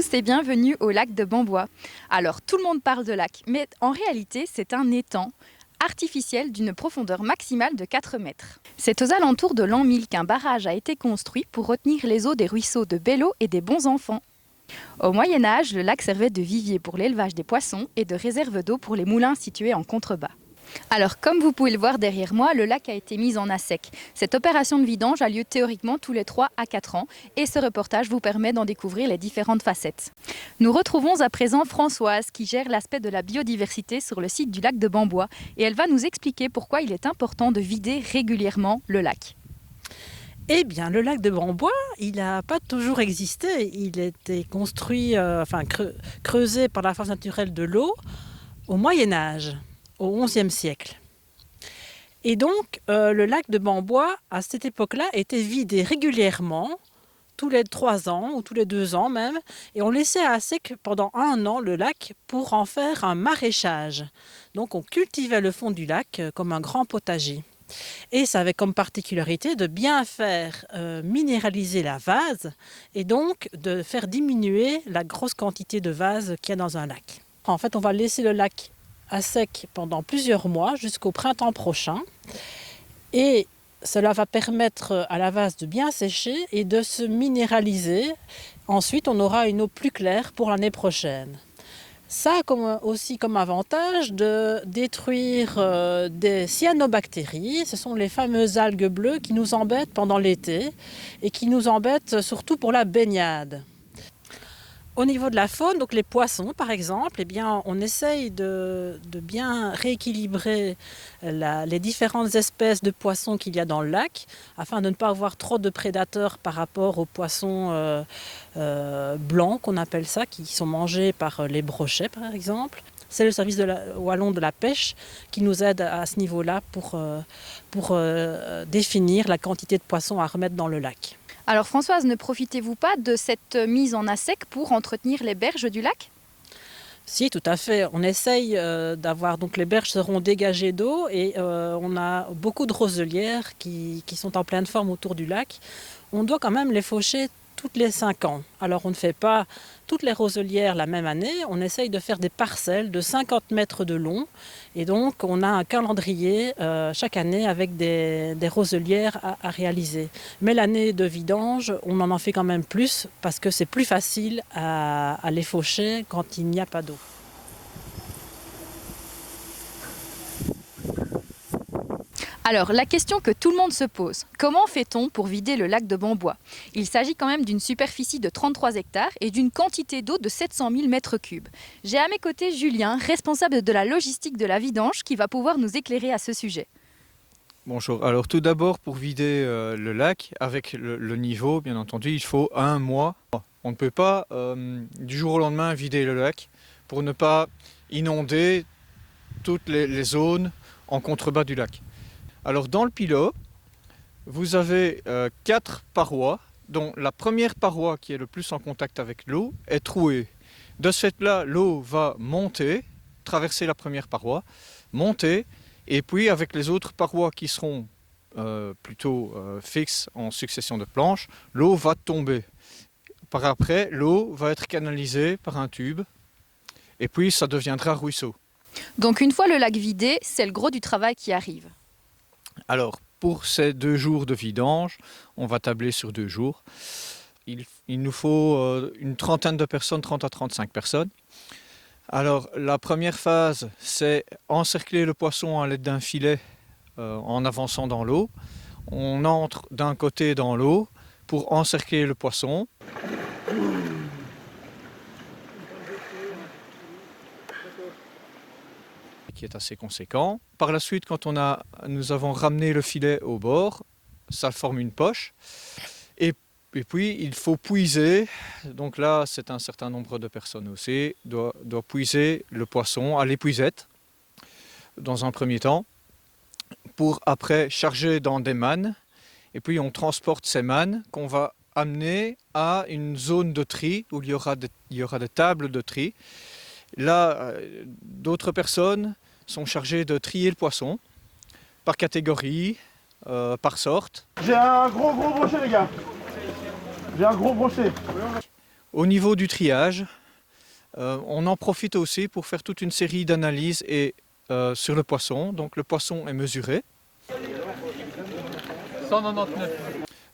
tous et bienvenue au lac de Bambois. Alors tout le monde parle de lac, mais en réalité c'est un étang artificiel d'une profondeur maximale de 4 mètres. C'est aux alentours de l'an 1000 qu'un barrage a été construit pour retenir les eaux des ruisseaux de Belleau et des Bons Enfants. Au Moyen-Âge, le lac servait de vivier pour l'élevage des poissons et de réserve d'eau pour les moulins situés en contrebas. Alors, comme vous pouvez le voir derrière moi, le lac a été mis en assec. Cette opération de vidange a lieu théoriquement tous les 3 à 4 ans et ce reportage vous permet d'en découvrir les différentes facettes. Nous retrouvons à présent Françoise qui gère l'aspect de la biodiversité sur le site du lac de Bambois et elle va nous expliquer pourquoi il est important de vider régulièrement le lac. Eh bien, le lac de Bambois, il n'a pas toujours existé. Il a été construit, creusé par la force naturelle de l'eau au Moyen-Âge, au XIe siècle. Et donc, le lac de Bambois, à cette époque-là, était vidé régulièrement, tous les 3 ans ou tous les 2 ans même, et on laissait à sec pendant 1 an le lac pour en faire un maraîchage. Donc, on cultivait le fond du lac comme un grand potager. Et ça avait comme particularité de bien faire minéraliser la vase et donc de faire diminuer la grosse quantité de vase qu'il y a dans un lac. En fait, on va laisser le lac à sec pendant plusieurs mois jusqu'au printemps prochain et cela va permettre à la vase de bien sécher et de se minéraliser. Ensuite, on aura une eau plus claire pour l'année prochaine. Ça a aussi comme avantage de détruire des cyanobactéries. Ce sont les fameuses algues bleues qui nous embêtent pendant l'été et qui nous embêtent surtout pour la baignade. Au niveau de la faune, donc les poissons par exemple, eh bien, on essaye de bien rééquilibrer les différentes espèces de poissons qu'il y a dans le lac afin de ne pas avoir trop de prédateurs par rapport aux poissons blancs qu'on appelle ça, qui sont mangés par les brochets par exemple. C'est le service wallon de la pêche qui nous aide à ce niveau-là pour définir la quantité de poissons à remettre dans le lac. Alors Françoise, ne profitez-vous pas de cette mise en assec pour entretenir les berges du lac ? Si, tout à fait. On essaye d'avoir, donc les berges seront dégagées d'eau et on a beaucoup de roselières qui sont en pleine forme autour du lac. On doit quand même les faucher toutes les 5 ans. Alors on ne fait pas toutes les roselières la même année, on essaye de faire des parcelles de 50 mètres de long et donc on a un calendrier chaque année avec des roselières à réaliser. Mais l'année de vidange, on en fait quand même plus parce que c'est plus facile à les faucher quand il n'y a pas d'eau. Alors, la question que tout le monde se pose, comment fait-on pour vider le lac de Bambois ? Il s'agit quand même d'une superficie de 33 hectares et d'une quantité d'eau de 700 000 mètres cubes. J'ai à mes côtés Julien, responsable de la logistique de la vidange, qui va pouvoir nous éclairer à ce sujet. Bonjour, alors tout d'abord pour vider le lac, avec le niveau bien entendu, il faut 1 mois. On ne peut pas du jour au lendemain vider le lac pour ne pas inonder toutes les zones en contrebas du lac. Alors dans le pilot, vous avez 4 parois, dont la première paroi qui est le plus en contact avec l'eau est trouée. De ce fait-là, l'eau va monter, traverser la première paroi, monter, et puis avec les autres parois qui seront plutôt fixes en succession de planches, l'eau va tomber. Par après, l'eau va être canalisée par un tube, et puis ça deviendra ruisseau. Donc une fois le lac vidé, c'est le gros du travail qui arrive. Alors, pour ces 2 jours de vidange, on va tabler sur 2 jours. Il nous faut une trentaine de personnes, 30 à 35 personnes. Alors, la première phase, c'est encercler le poisson à l'aide d'un filet en avançant dans l'eau. On entre d'un côté dans l'eau pour encercler le poisson. Qui est assez conséquent. Par la suite, quand nous avons ramené le filet au bord, ça forme une poche. Et puis, il faut puiser. Donc là, c'est un certain nombre de personnes aussi. Doit puiser le poisson à l'épuisette, dans un premier temps, pour après charger dans des mannes. Et puis, on transporte ces mannes qu'on va amener à une zone de tri où il y aura des tables de tri. Là, d'autres personnes sont chargés de trier le poisson par catégorie, par sorte. J'ai un gros brochet les gars. J'ai un gros brochet. Au niveau du triage, on en profite aussi pour faire toute une série d'analyses sur le poisson. Donc le poisson est mesuré. 199.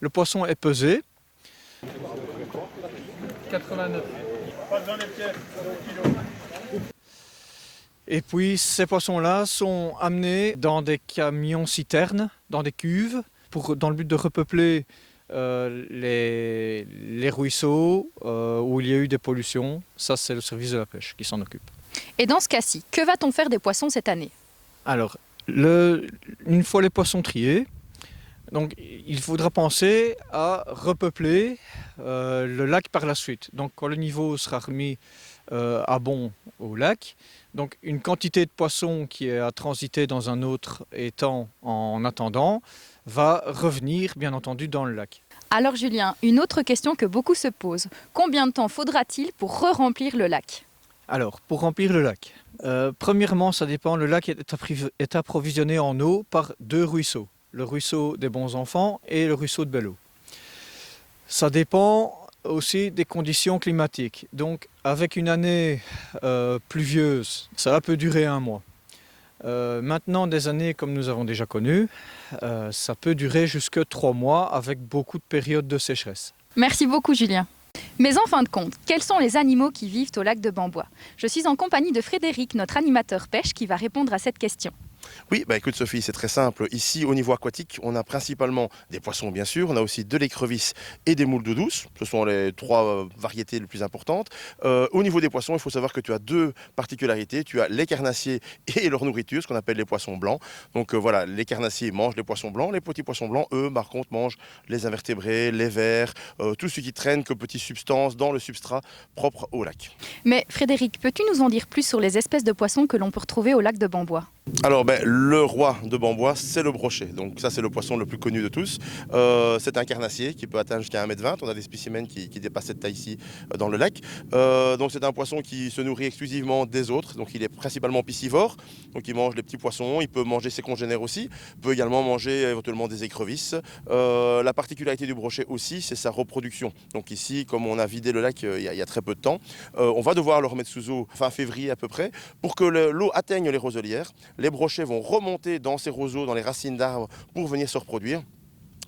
Le poisson est pesé. 89. Et puis ces poissons-là sont amenés dans des camions citernes, dans des cuves, dans le but de repeupler les ruisseaux où il y a eu des pollutions. Ça, c'est le service de la pêche qui s'en occupe. Et dans ce cas-ci, que va-t-on faire des poissons cette année? Alors, une fois les poissons triés, donc, il faudra penser à repeupler le lac par la suite. Donc quand le niveau sera remis à bon au lac, donc une quantité de poissons qui est à transiter dans un autre étang en attendant va revenir bien entendu dans le lac. Alors Julien, une autre question que beaucoup se posent. Combien de temps faudra-t-il pour re-remplir le lac? Alors, pour remplir le lac, premièrement, ça dépend, le lac est approvisionné en eau par 2 ruisseaux. Le ruisseau des bons enfants et le ruisseau de Belle-Eau. Ça dépend aussi des conditions climatiques. Donc avec une année pluvieuse, ça peut durer 1 mois. Maintenant, des années comme nous avons déjà connues, ça peut durer jusque 3 mois avec beaucoup de périodes de sécheresse. Merci beaucoup Julien. Mais en fin de compte, quels sont les animaux qui vivent au lac de Bambois? Je suis en compagnie de Frédéric, notre animateur pêche, qui va répondre à cette question. Oui, écoute Sophie, c'est très simple. Ici, au niveau aquatique, on a principalement des poissons, bien sûr. On a aussi de l'écrevisse et des moules d'eau douce. Ce sont les 3 variétés les plus importantes. Au niveau des poissons, il faut savoir que tu as 2 particularités. Tu as les carnassiers et leur nourriture, ce qu'on appelle les poissons blancs. Donc voilà, les carnassiers mangent les poissons blancs. Les petits poissons blancs, eux, par contre, mangent les invertébrés, les vers, tout ce qui traîne comme petites substances dans le substrat propre au lac. Mais Frédéric, peux-tu nous en dire plus sur les espèces de poissons que l'on peut retrouver au lac de Bambois? Alors le roi de Bambois, c'est le brochet. Donc ça, c'est le poisson le plus connu de tous. C'est un carnassier qui peut atteindre jusqu'à 1,20 m. On a des spécimens qui dépassent cette taille-ci dans le lac. Donc c'est un poisson qui se nourrit exclusivement des autres. Donc il est principalement piscivore. Donc il mange les petits poissons. Il peut manger ses congénères aussi. Il peut également manger éventuellement des écrevisses. La particularité du brochet aussi, c'est sa reproduction. Donc ici, comme on a vidé le lac il y a très peu de temps, on va devoir le remettre sous eau fin février à peu près pour que l'eau atteigne les roselières. Les brochets vont remonter dans ces roseaux, dans les racines d'arbres pour venir se reproduire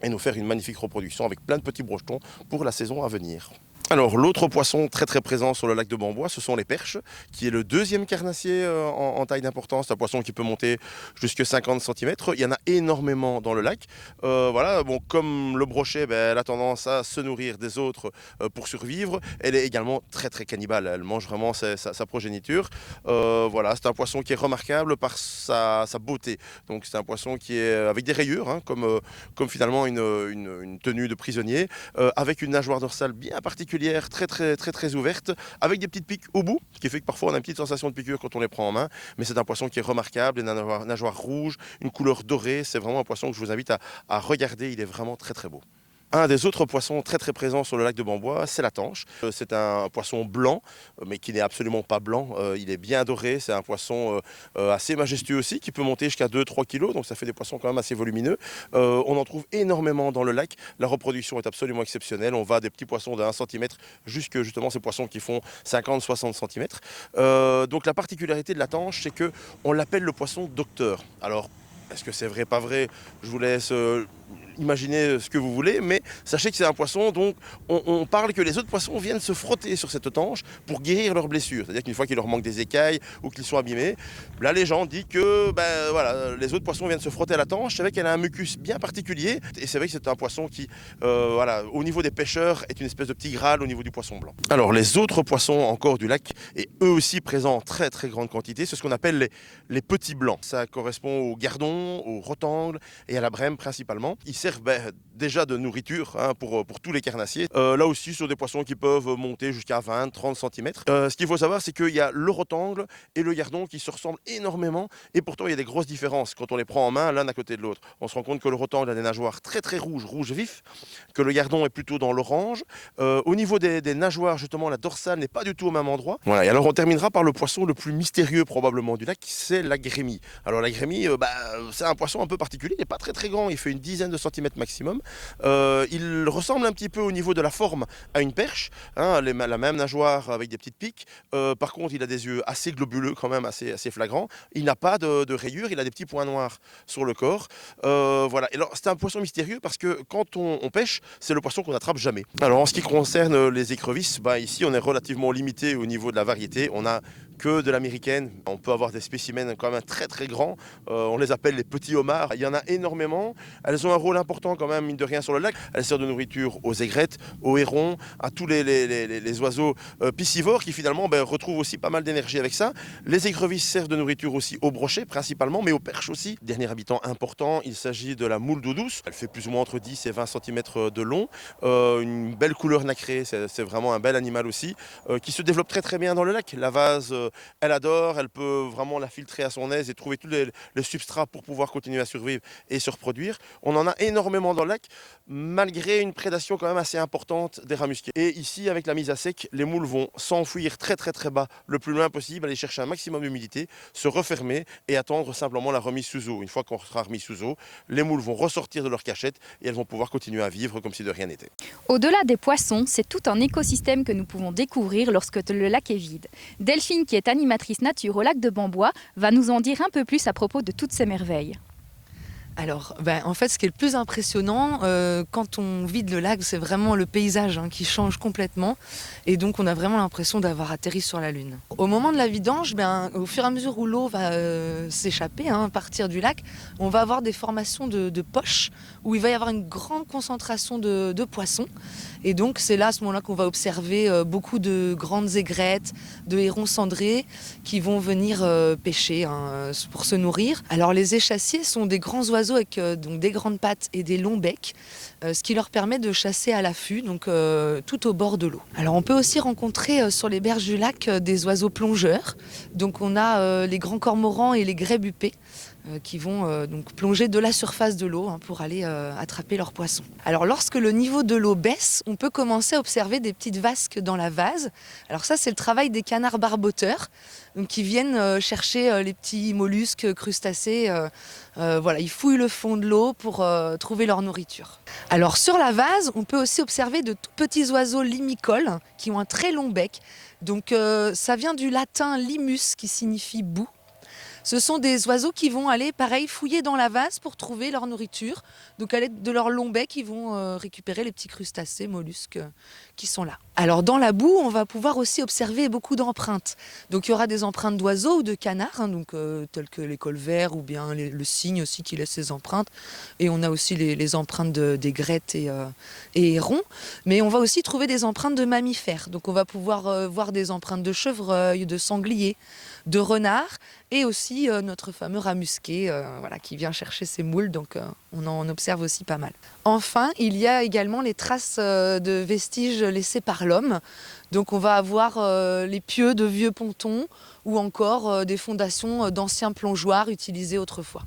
et nous faire une magnifique reproduction avec plein de petits brochetons pour la saison à venir. Alors l'autre poisson très très présent sur le lac de Bambois, ce sont les perches, qui est le 2e carnassier en taille d'importance. C'est un poisson qui peut monter jusqu'à 50 cm. Il y en a énormément dans le lac. Voilà, bon, comme le brochet, elle a tendance à se nourrir des autres pour survivre. Elle est également très très cannibale. Elle mange vraiment sa progéniture. Voilà, c'est un poisson qui est remarquable par sa beauté. Donc c'est un poisson qui est avec des rayures, hein, comme finalement une tenue de prisonnier, avec une nageoire dorsale bien particulière, très ouverte, avec des petites piques au bout, ce qui fait que parfois on a une petite sensation de piqûre quand on les prend en main, mais c'est un poisson qui est remarquable, une nageoire rouge, une couleur dorée. C'est vraiment un poisson que je vous invite à regarder, il est vraiment très beau. Un des autres poissons très présents sur le lac de Bambois, c'est la tanche. C'est un poisson blanc, mais qui n'est absolument pas blanc. Il est bien doré. C'est un poisson assez majestueux aussi, qui peut monter jusqu'à 2-3 kg. Donc ça fait des poissons quand même assez volumineux. On en trouve énormément dans le lac. La reproduction est absolument exceptionnelle. On va des petits poissons de 1 cm jusque justement ces poissons qui font 50-60 cm. Donc la particularité de la tanche, c'est qu'on l'appelle le poisson docteur. Alors, est-ce que c'est vrai, pas vrai? Je vous laisse imaginez ce que vous voulez, mais sachez que c'est un poisson dont on parle que les autres poissons viennent se frotter sur cette tanche pour guérir leurs blessures. C'est-à-dire qu'une fois qu'il leur manque des écailles ou qu'ils sont abîmés, la légende dit que voilà, les autres poissons viennent se frotter à la tanche. C'est vrai qu'elle a un mucus bien particulier et c'est vrai que c'est un poisson qui, voilà, au niveau des pêcheurs, est une espèce de petit Graal au niveau du poisson blanc. Alors les autres poissons encore du lac, et eux aussi présents en très grande quantité, c'est ce qu'on appelle les petits blancs. Ça correspond aux gardons, aux rotangles et à la brème principalement. Ils servent déjà de nourriture pour tous les carnassiers. Là aussi, ce sont des poissons qui peuvent monter jusqu'à 20-30 cm. Ce qu'il faut savoir, c'est qu'il y a le rotangle et le gardon qui se ressemblent énormément et pourtant il y a des grosses différences quand on les prend en main l'un à côté de l'autre. On se rend compte que le rotangle a des nageoires très rouge vif, que le gardon est plutôt dans l'orange. Au niveau des nageoires, justement, la dorsale n'est pas du tout au même endroit. Voilà. Et alors on terminera par le poisson le plus mystérieux probablement du lac, c'est la grémie. Alors la grémie, c'est un poisson un peu particulier, il n'est pas très grand, il fait une dizaine de centimètres cm maximum. Il ressemble un petit peu au niveau de la forme à une perche, hein, la même nageoire avec des petites piques. Par contre, il a des yeux assez globuleux quand même, assez flagrants. Il n'a pas de rayures, il a des petits points noirs sur le corps. Voilà. Et alors, c'est un poisson mystérieux parce que quand on pêche, c'est le poisson qu'on n'attrape jamais. Alors, en ce qui concerne les écrevisses, ici, on est relativement limité au niveau de la variété. On a que de l'américaine. On peut avoir des spécimens quand même très très grands. On les appelle les petits homards. Il y en a énormément. Elles ont un rôle important quand même, mine de rien, sur le lac. Elles servent de nourriture aux aigrettes, aux hérons, à tous les oiseaux piscivores qui finalement retrouvent aussi pas mal d'énergie avec ça. Les écrevisses servent de nourriture aussi aux brochets principalement, mais aux perches aussi. Dernier habitant important, il s'agit de la moule d'eau douce. Elle fait plus ou moins entre 10 et 20 cm de long. Une belle couleur nacrée, c'est vraiment un bel animal aussi, qui se développe très très bien dans le lac. La vase, elle adore, elle peut vraiment la filtrer à son aise et trouver tous les substrats pour pouvoir continuer à survivre et se reproduire. On en a énormément dans le lac, malgré une prédation quand même assez importante des rats musqués. Et ici, avec la mise à sec, les moules vont s'enfuir très très très bas, le plus loin possible, aller chercher un maximum d'humidité, se refermer et attendre simplement la remise sous eau. Une fois qu'on sera remis sous eau, les moules vont ressortir de leur cachette et elles vont pouvoir continuer à vivre comme si de rien n'était. Au-delà des poissons, c'est tout un écosystème que nous pouvons découvrir lorsque le lac est vide. Delphine, qui est animatrice nature au lac de Bambois, va nous en dire un peu plus à propos de toutes ces merveilles. Alors, en fait, ce qui est le plus impressionnant quand on vide le lac, c'est vraiment le paysage qui change complètement. Et donc, on a vraiment l'impression d'avoir atterri sur la Lune. Au moment de la vidange, au fur et à mesure où l'eau va s'échapper, partir du lac, on va avoir des formations de poches où il va y avoir une grande concentration de poissons. Et donc, c'est là, à ce moment-là, qu'on va observer beaucoup de grandes aigrettes, de hérons cendrés qui vont venir pêcher pour se nourrir. Alors, les échassiers sont des grands oiseaux avec donc des grandes pattes et des longs becs, ce qui leur permet de chasser à l'affût, donc tout au bord de l'eau. Alors on peut aussi rencontrer sur les berges du lac des oiseaux plongeurs. Donc on a les grands cormorans et les grèbes huppées qui vont donc plonger de la surface de l'eau pour aller attraper leurs poissons. Alors lorsque le niveau de l'eau baisse, on peut commencer à observer des petites vasques dans la vase. Alors ça, c'est le travail des canards barboteurs, donc qui viennent chercher les petits mollusques, crustacés. Voilà, ils fouillent le fond de l'eau pour trouver leur nourriture. Alors sur la vase, on peut aussi observer de tout petits oiseaux limicoles qui ont un très long bec. Donc ça vient du latin limus qui signifie boue. Ce sont des oiseaux qui vont aller, pareil, fouiller dans la vase pour trouver leur nourriture. Donc à l'aide de leur long bec, ils vont récupérer les petits crustacés, mollusques qui sont là. Alors dans la boue, on va pouvoir aussi observer beaucoup d'empreintes. Donc il y aura des empreintes d'oiseaux ou de canards, telles que les colverts ou bien le cygne aussi qui laisse ses empreintes. Et on a aussi les empreintes d'aigrettes et hérons. Mais on va aussi trouver des empreintes de mammifères. Donc on va pouvoir voir des empreintes de chevreuil, de sanglier, de renard et aussi notre fameux rat musqué qui vient chercher ses moules, donc on en observe aussi pas mal. Enfin, il y a également les traces de vestiges laissés par l'homme. Donc on va avoir les pieux de vieux pontons ou encore des fondations d'anciens plongeoirs utilisés autrefois.